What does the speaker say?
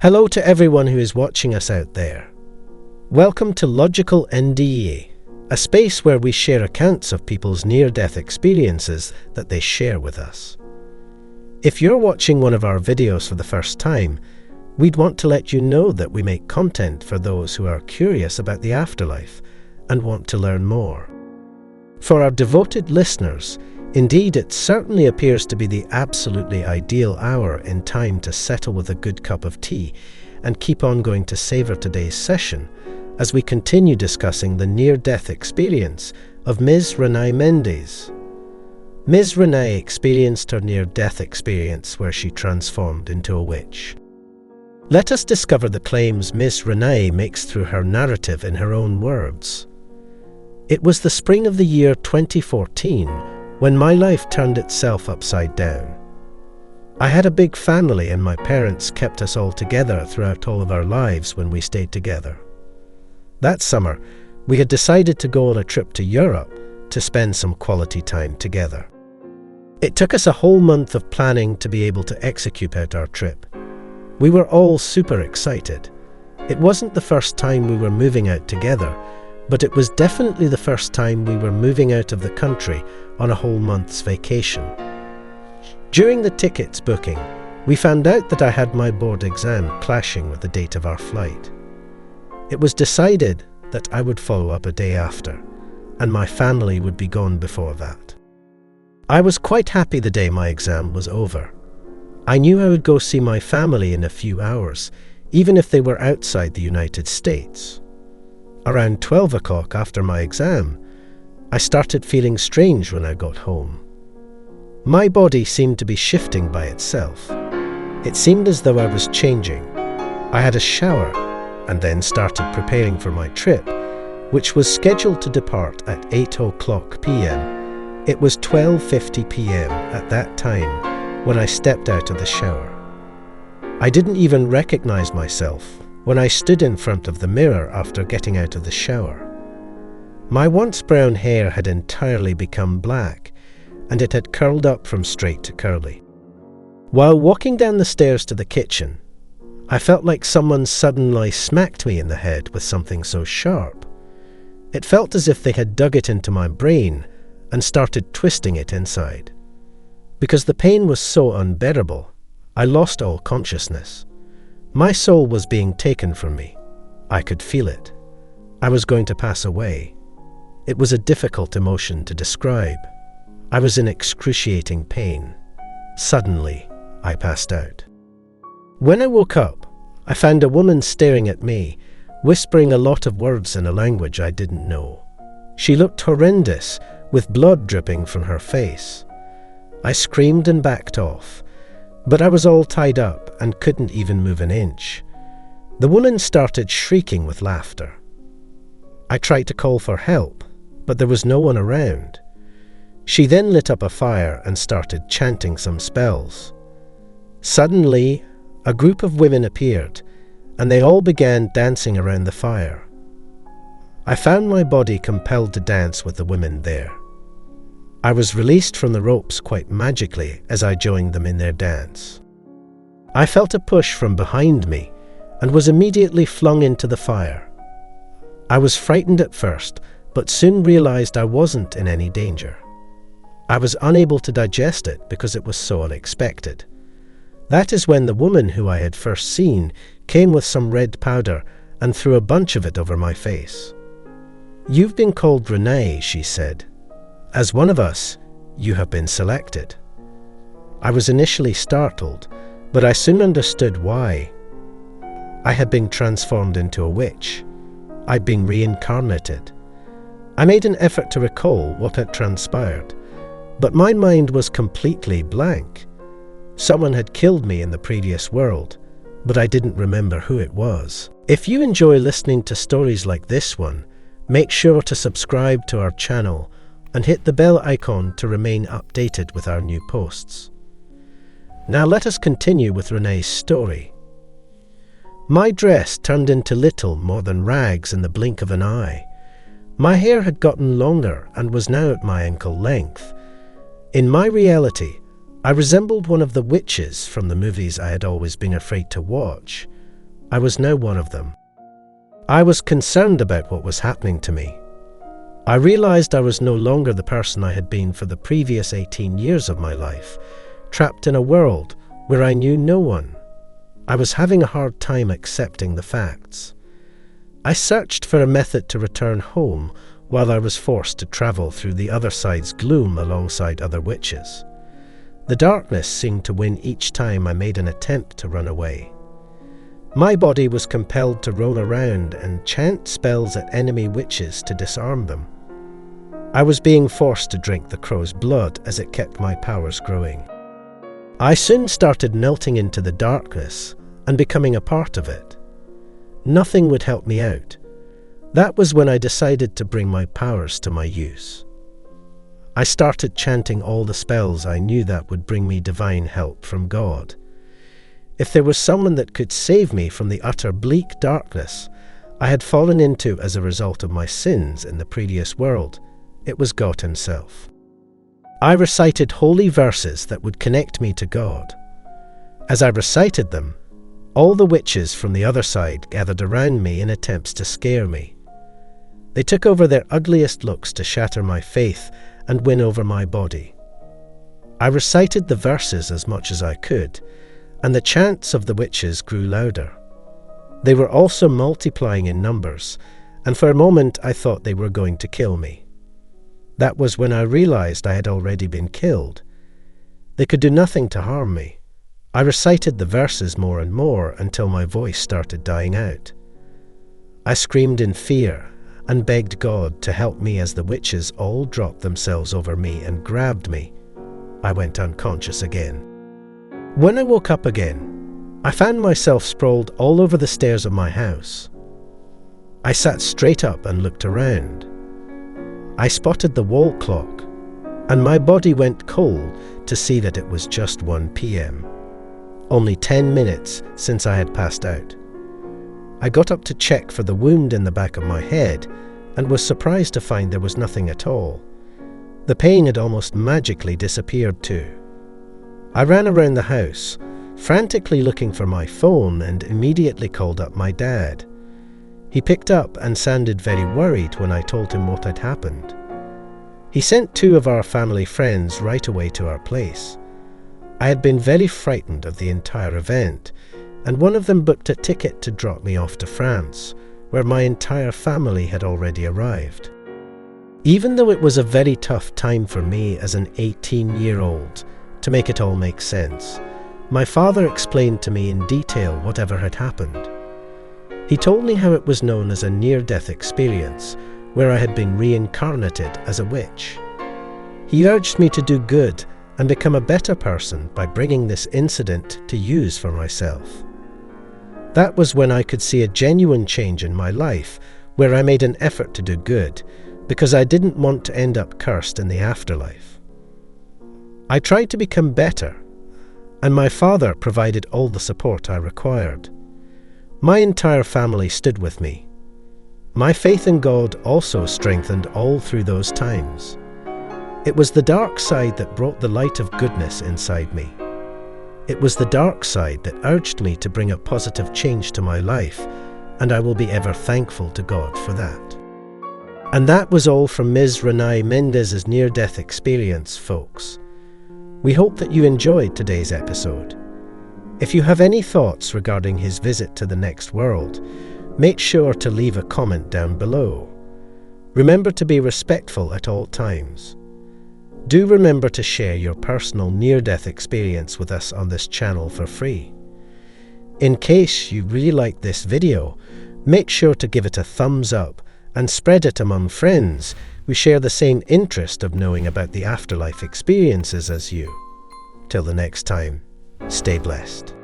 Hello to everyone who is watching us out there. Welcome to Logical NDE, a space where we share accounts of people's near-death experiences that they share with us. If you're watching one of our videos for the first time, we'd want to let you know that we make content for those who are curious about the afterlife and want to learn more. For our devoted listeners, indeed, it certainly appears to be the absolutely ideal hour in time to settle with a good cup of tea and keep on going to savor today's session as we continue discussing the near-death experience of Ms. Renai Mendes. Ms. Renai experienced her near-death experience where she transformed into a witch. Let us discover the claims Ms. Renai makes through her narrative in her own words. It was the spring of the year 2014 when my life turned itself upside down. I had a big family and my parents kept us all together throughout all of our lives when we stayed together. That summer, we had decided to go on a trip to Europe to spend some quality time together. It took us a whole month of planning to be able to execute out our trip. We were all super excited. It wasn't the first time we were moving out together, but it was definitely the first time we were moving out of the country on a whole month's vacation. During the tickets booking, we found out that I had my board exam clashing with the date of our flight. It was decided that I would follow up a day after, and my family would be gone before that. I was quite happy the day my exam was over. I knew I would go see my family in a few hours, even if they were outside the United States. Around 12 o'clock after my exam, I started feeling strange when I got home. My body seemed to be shifting by itself. It seemed as though I was changing. I had a shower and then started preparing for my trip, which was scheduled to depart at 8 o'clock p.m. It was 12:50 p.m. at that time when I stepped out of the shower. I didn't even recognize myself when I stood in front of the mirror after getting out of the shower. My once brown hair had entirely become black, and it had curled up from straight to curly. While walking down the stairs to the kitchen, I felt like someone suddenly smacked me in the head with something so sharp. It felt as if they had dug it into my brain and started twisting it inside. Because the pain was so unbearable, I lost all consciousness. My soul was being taken from me. I could feel it. I was going to pass away. It was a difficult emotion to describe. I was in excruciating pain. Suddenly, I passed out. When I woke up, I found a woman staring at me, whispering a lot of words in a language I didn't know. She looked horrendous, with blood dripping from her face. I screamed and backed off, but I was all tied up and couldn't even move an inch. The woman started shrieking with laughter. I tried to call for help, but there was no one around. She then lit up a fire and started chanting some spells. Suddenly, a group of women appeared, and they all began dancing around the fire. I found my body compelled to dance with the women there. I was released from the ropes quite magically as I joined them in their dance. I felt a push from behind me and was immediately flung into the fire. I was frightened at first, but soon realized I wasn't in any danger. I was unable to digest it because it was so unexpected. That is when the woman who I had first seen came with some red powder and threw a bunch of it over my face. "You've been called Renai," she said. "As one of us, you have been selected." I was initially startled, but I soon understood why. I had been transformed into a witch. I'd been reincarnated. I made an effort to recall what had transpired, but my mind was completely blank. Someone had killed me in the previous world, but I didn't remember who it was. If you enjoy listening to stories like this one, make sure to subscribe to our channel and hit the bell icon to remain updated with our new posts. Now let us continue with Renai's story. My dress turned into little more than rags in the blink of an eye. My hair had gotten longer and was now at my ankle length. In my reality, I resembled one of the witches from the movies I had always been afraid to watch. I was now one of them. I was concerned about what was happening to me. I realized I was no longer the person I had been for the previous 18 years of my life, trapped in a world where I knew no one. I was having a hard time accepting the facts. I searched for a method to return home while I was forced to travel through the other side's gloom alongside other witches. The darkness seemed to win each time I made an attempt to run away. My body was compelled to roll around and chant spells at enemy witches to disarm them. I was being forced to drink the crow's blood as it kept my powers growing. I soon started melting into the darkness and becoming a part of it. Nothing would help me out. That was when I decided to bring my powers to my use. I started chanting all the spells I knew that would bring me divine help from God. If there was someone that could save me from the utter bleak darkness I had fallen into as a result of my sins in the previous world, it was God Himself. I recited holy verses that would connect me to God. As I recited them, all the witches from the other side gathered around me in attempts to scare me. They took over their ugliest looks to shatter my faith and win over my body. I recited the verses as much as I could, and the chants of the witches grew louder. They were also multiplying in numbers, and for a moment I thought they were going to kill me. That was when I realized I had already been killed. They could do nothing to harm me. I recited the verses more and more until my voice started dying out. I screamed in fear and begged God to help me as the witches all dropped themselves over me and grabbed me. I went unconscious again. When I woke up again, I found myself sprawled all over the stairs of my house. I sat straight up and looked around. I spotted the wall clock, and my body went cold to see that it was just 1 p.m. Only 10 minutes since I had passed out. I got up to check for the wound in the back of my head and was surprised to find there was nothing at all. The pain had almost magically disappeared too. I ran around the house, frantically looking for my phone, and immediately called up my dad. He picked up and sounded very worried when I told him what had happened. He sent 2 of our family friends right away to our place. I had been very frightened of the entire event, and one of them booked a ticket to drop me off to France, where my entire family had already arrived. Even though it was a very tough time for me as an 18-year-old to make it all make sense, my father explained to me in detail whatever had happened. He told me how it was known as a near-death experience, where I had been reincarnated as a witch. He urged me to do good and become a better person by bringing this incident to use for myself. That was when I could see a genuine change in my life, where I made an effort to do good, because I didn't want to end up cursed in the afterlife. I tried to become better, and my father provided all the support I required. My entire family stood with me. My faith in God also strengthened all through those times. It was the dark side that brought the light of goodness inside me. It was the dark side that urged me to bring a positive change to my life, and I will be ever thankful to God for that. And that was all from Ms. Renai Mendez's near-death experience, folks. We hope that you enjoyed today's episode. If you have any thoughts regarding his visit to the next world, make sure to leave a comment down below. Remember to be respectful at all times. Do remember to share your personal near-death experience with us on this channel for free. In case you really like this video, make sure to give it a thumbs up and spread it among friends who share the same interest of knowing about the afterlife experiences as you. Till the next time, stay blessed.